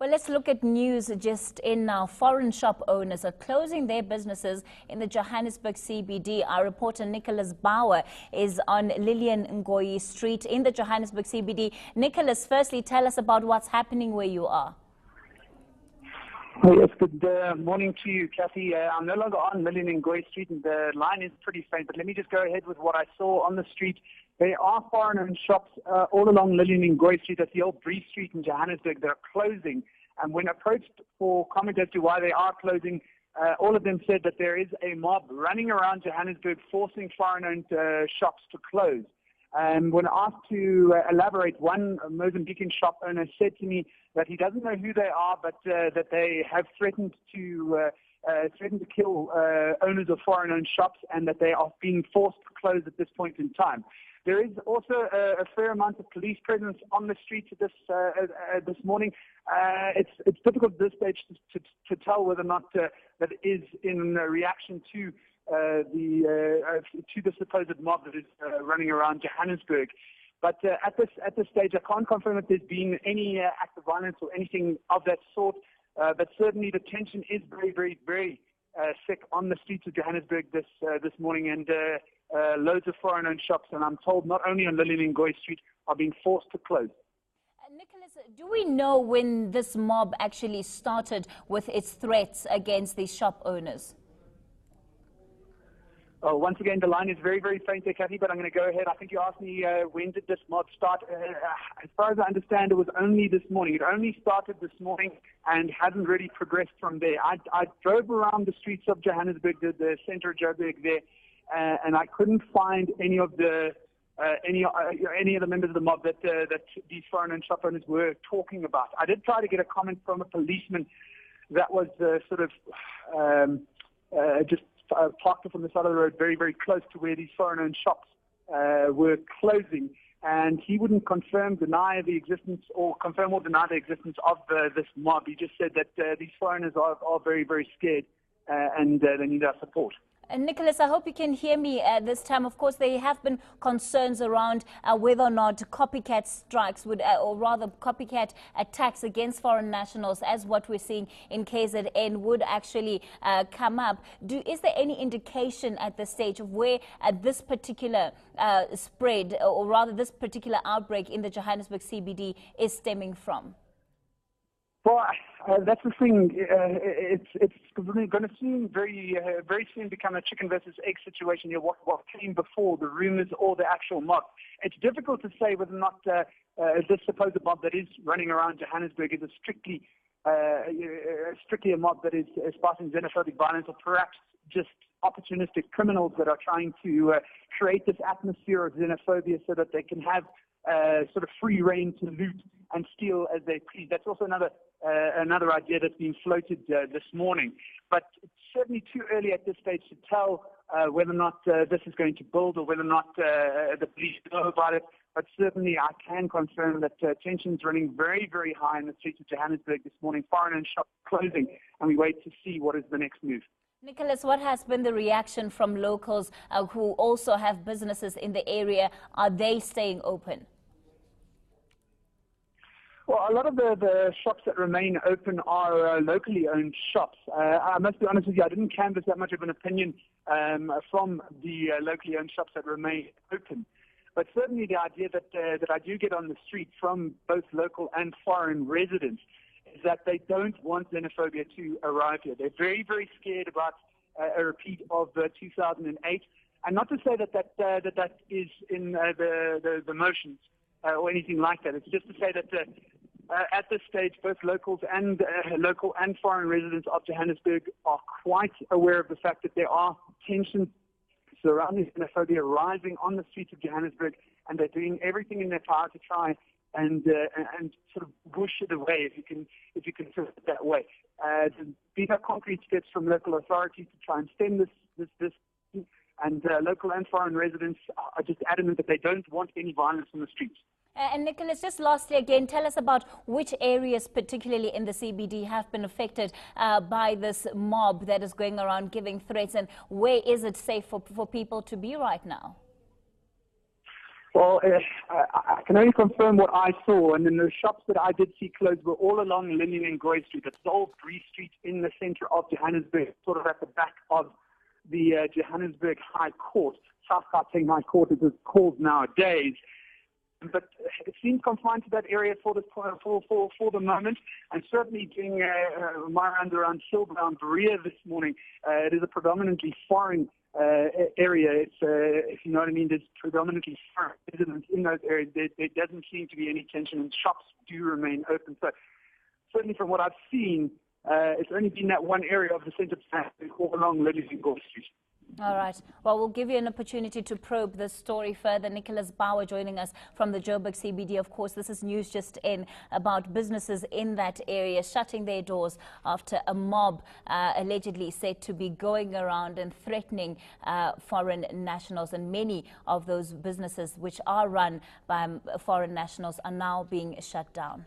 Well, let's look at news just in now. Foreign shop owners are closing their businesses in the Johannesburg CBD. Our reporter Nickloaus Bauer is on Lillian Ngoyi Street in the Johannesburg CBD. Nickloaus, firstly, tell us about what's happening where you are. Oh, yes, good morning to you, Kathy. I'm no longer on Lillian Ngoyi Street, and the line is pretty faint, but let me just go ahead with what I saw on the street. There are foreign-owned shops all along Lillian Ngoyi Street. That's the old Bree Street in Johannesburg. They're closing. And when approached for comment as to why they are closing, all of them said that there is a mob running around Johannesburg forcing foreign-owned shops to close. And when asked to elaborate, one Mozambican shop owner said to me that he doesn't know who they are, but that they have threatened to kill owners of foreign-owned shops, and that they are being forced to close at this point in time. There is also a fair amount of police presence on the streets this morning. It's difficult at this stage to tell whether or not that is in reaction to the supposed mob that is running around Johannesburg. But at this stage, I can't confirm that there's been any act of violence or anything of that sort. But certainly the tension is very, very thick on the streets of Johannesburg this morning, and loads of foreign-owned shops, and I'm told not only on Lillian Ngoyi Street, are being forced to close. Nickloaus, do we know when this mob actually started with its threats against these shop owners? Oh, once again, the line is very faint there, Kathy, but I'm going to go ahead. I think you asked me when did this mob start. As far as I understand, it was only this morning. It only started this morning and hasn't really progressed from there. I drove around the streets of Johannesburg, the center of Joburg there, and I couldn't find any of the members of the mob that these foreign-owned shop owners were talking about. I did try to get a comment from a policeman that was just parked up on the side of the road, very close to where these foreign-owned shops were closing, and he wouldn't confirm or deny the existence of this mob. He just said that these foreigners are very scared, and they need our support. And Nickloaus, I hope you can hear me at this time. Of course, there have been concerns around whether or not copycat strikes would, or rather copycat attacks against foreign nationals, as what we're seeing in KZN, would actually come up. Is there any indication at this stage of where this particular spread, or rather this particular outbreak in the Johannesburg CBD is stemming from? Well, that's the thing. It's going to soon, very soon become a chicken versus egg situation here. What came before, the rumors or the actual mob? It's difficult to say whether or not this supposed mob that is running around Johannesburg is a strictly a mob that is sparking xenophobic violence, or perhaps just opportunistic criminals that are trying to create this atmosphere of xenophobia so that they can have sort of free reign to loot and steal as they please. That's also another idea that's been floated this morning. But it's certainly too early at this stage to tell whether or not this is going to build, or whether or not the police know about it. But certainly I can confirm that tension's running very high in the streets of Johannesburg this morning. Foreign-owned shops closing, and we wait to see what is the next move. Nickloaus, what has been the reaction from locals who also have businesses in the area? Are they staying open? Well, a lot of the shops that remain open are locally owned shops. I must be honest with you, I didn't canvass that much of an opinion from the locally owned shops that remain open. But certainly the idea that I do get on the street from both local and foreign residents is that they don't want xenophobia to arrive here. They're very scared about a repeat of 2008. And not to say that is in the motions or anything like that. It's just to say that at this stage, both local and foreign residents of Johannesburg are quite aware of the fact that there are tensions surrounding xenophobia rising on the streets of Johannesburg, and they're doing everything in their power to try and sort of push it away, if you can put it that way. These are concrete steps from local authorities to try and stem this, and local and foreign residents are just adamant that they don't want any violence on the streets. And Nickloaus, just lastly again, tell us about which areas, particularly in the CBD, have been affected by this mob that is going around giving threats, and where is it safe for people to be right now? Well, I can only confirm what I saw, and then the shops that I did see closed were all along Linen and Goy Street. That's the old Bree Street in the center of Johannesburg, sort of at the back of the Johannesburg High Court, South Gauteng High Court as it's called nowadays. But it seems confined to that area for the moment. And certainly during my round around Silver and Berea this morning, it is a predominantly foreign area. It's, if you know what I mean, there's predominantly foreign residents in those areas. There doesn't seem to be any tension, and shops do remain open. So certainly from what I've seen, it's only been that one area of the centre all along Lily and Goy Street. All right. Well, we'll give you an opportunity to probe this story further. Nickloaus Bauer joining us from the Joburg CBD. Of course, this is news just in about businesses in that area shutting their doors after a mob allegedly said to be going around and threatening foreign nationals. And many of those businesses which are run by foreign nationals are now being shut down.